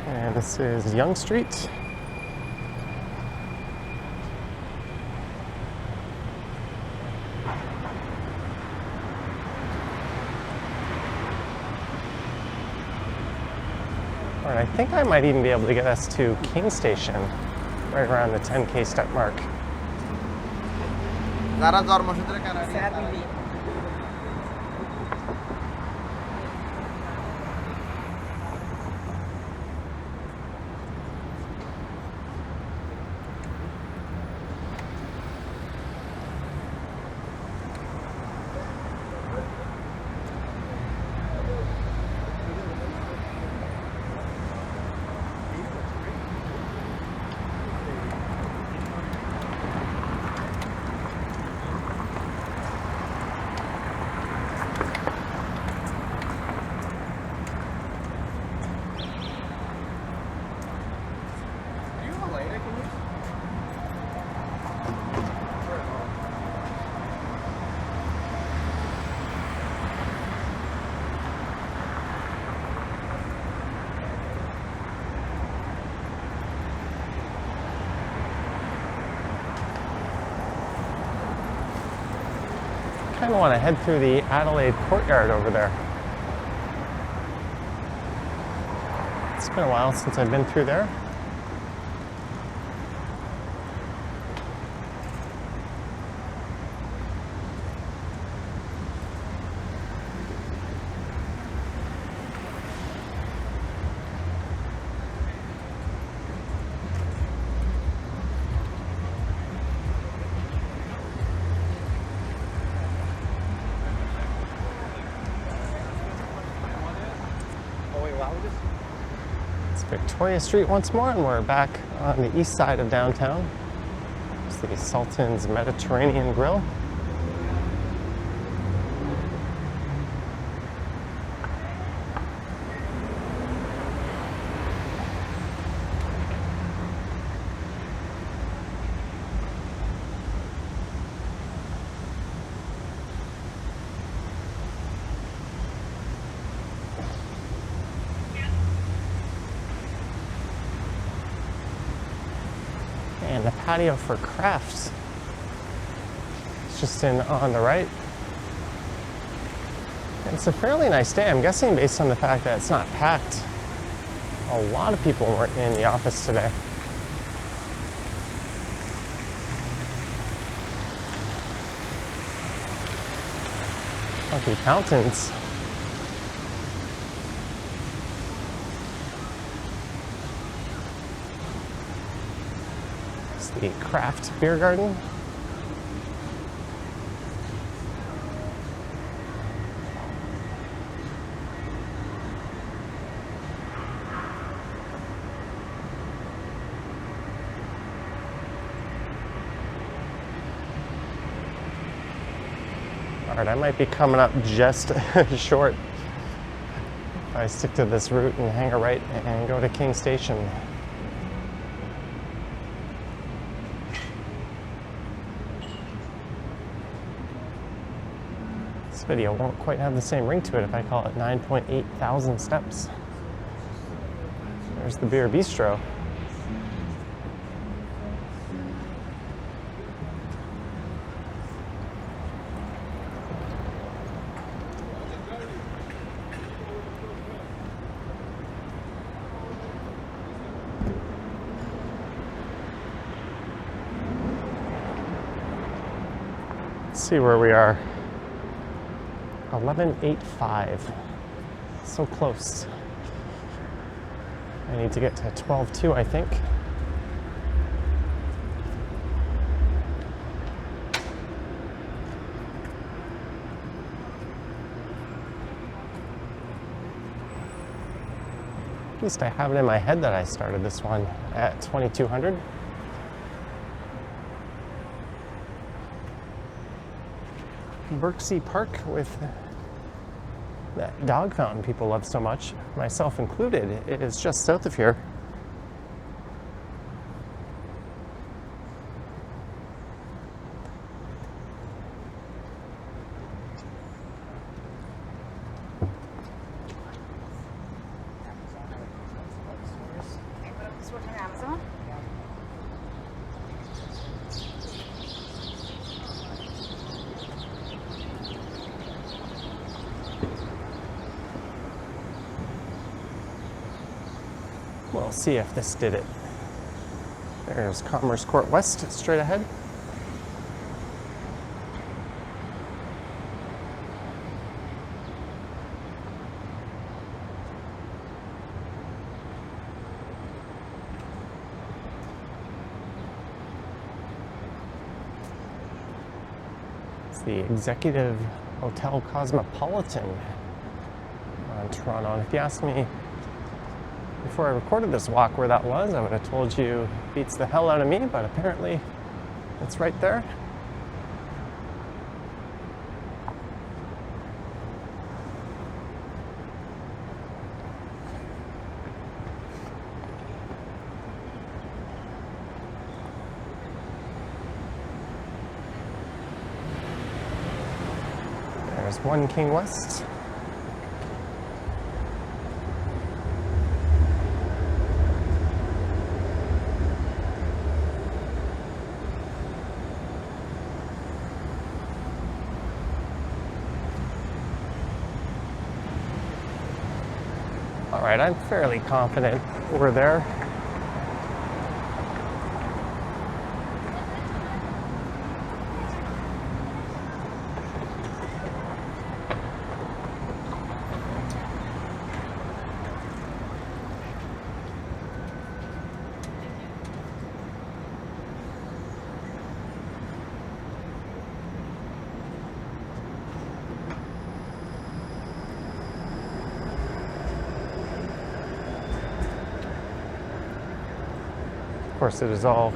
And this is Young Street. All right, I think I might even be able to get us to King Station, right around the 10K step mark. I kind of want to head through the Adelaide courtyard over there. It's been a while since I've been through there. It's Victoria Street once more, and we're back on the east side of downtown. It's the Sultan's Mediterranean Grill. And the patio for crafts. It's just on the right. And it's a fairly nice day. I'm guessing based on the fact that it's not packed. A lot of people weren't in the office today. Funky fountains. The craft beer garden. All right, I might be coming up just short if I stick to this route and hang a right and go to King Station. This video won't quite have the same ring to it if I call it 9.8 thousand steps. There's the Beer Bistro. see where we are. 11.85. So close. I need to get to 12.2, I think. At least I have it in my head that I started this one at 2200. Berksea Park with that dog fountain people love so much, myself included. It is just south of here. Switch on Amazon. We'll see if this did it. There's Commerce Court West straight ahead. It's the Executive Hotel Cosmopolitan on Toronto. And if you ask me before I recorded this walk where that was, I would have told you it beats the hell out of me, but apparently it's right there. There's 1 King West. All right, I'm fairly confident we're there. Of course, it is all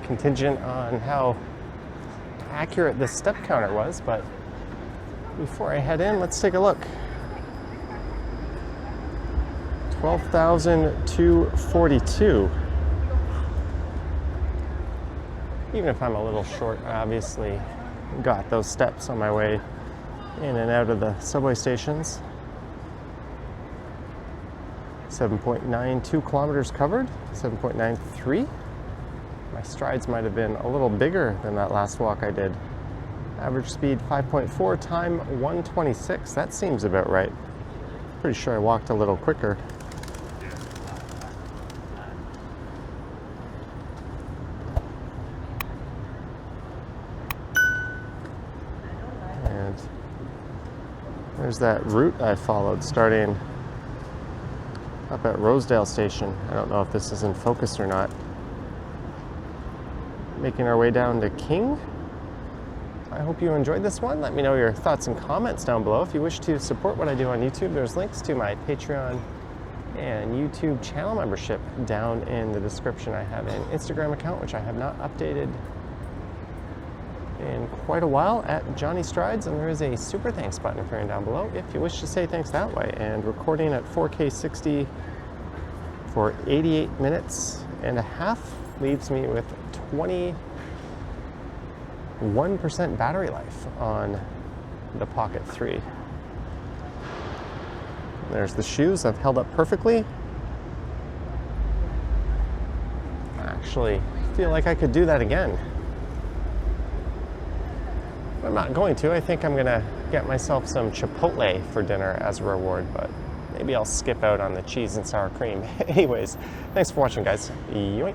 contingent on how accurate this step counter was, but before I head in, let's take a look. 12,242. Even if I'm a little short, I obviously got those steps on my way in and out of the subway stations. 7.92 kilometers covered, 7.93. My strides might have been a little bigger than that last walk I did. Average speed 5.4, time 126. That seems about right. Pretty sure I walked a little quicker. And there's that route I followed starting up at Rosedale Station. I don't know if this is in focus or not. Making our way down to King. I hope you enjoyed this one. Let me know your thoughts and comments down below. If you wish to support what I do on YouTube, there's links to my Patreon and YouTube channel membership down in the description. I have an Instagram account, which I have not updated in quite a while, at Johnny Strides, and there is a super thanks button appearing down below if you wish to say thanks that way. And recording at 4K 60 for 88 minutes and a half leaves me with 21% battery life on the Pocket 3. There's the shoes. I've held up perfectly. I actually feel like I could do that again. I'm not going to. I think I'm gonna get myself some Chipotle for dinner as a reward, but maybe I'll skip out on the cheese and sour cream. Anyways, thanks for watching, guys. Yoink.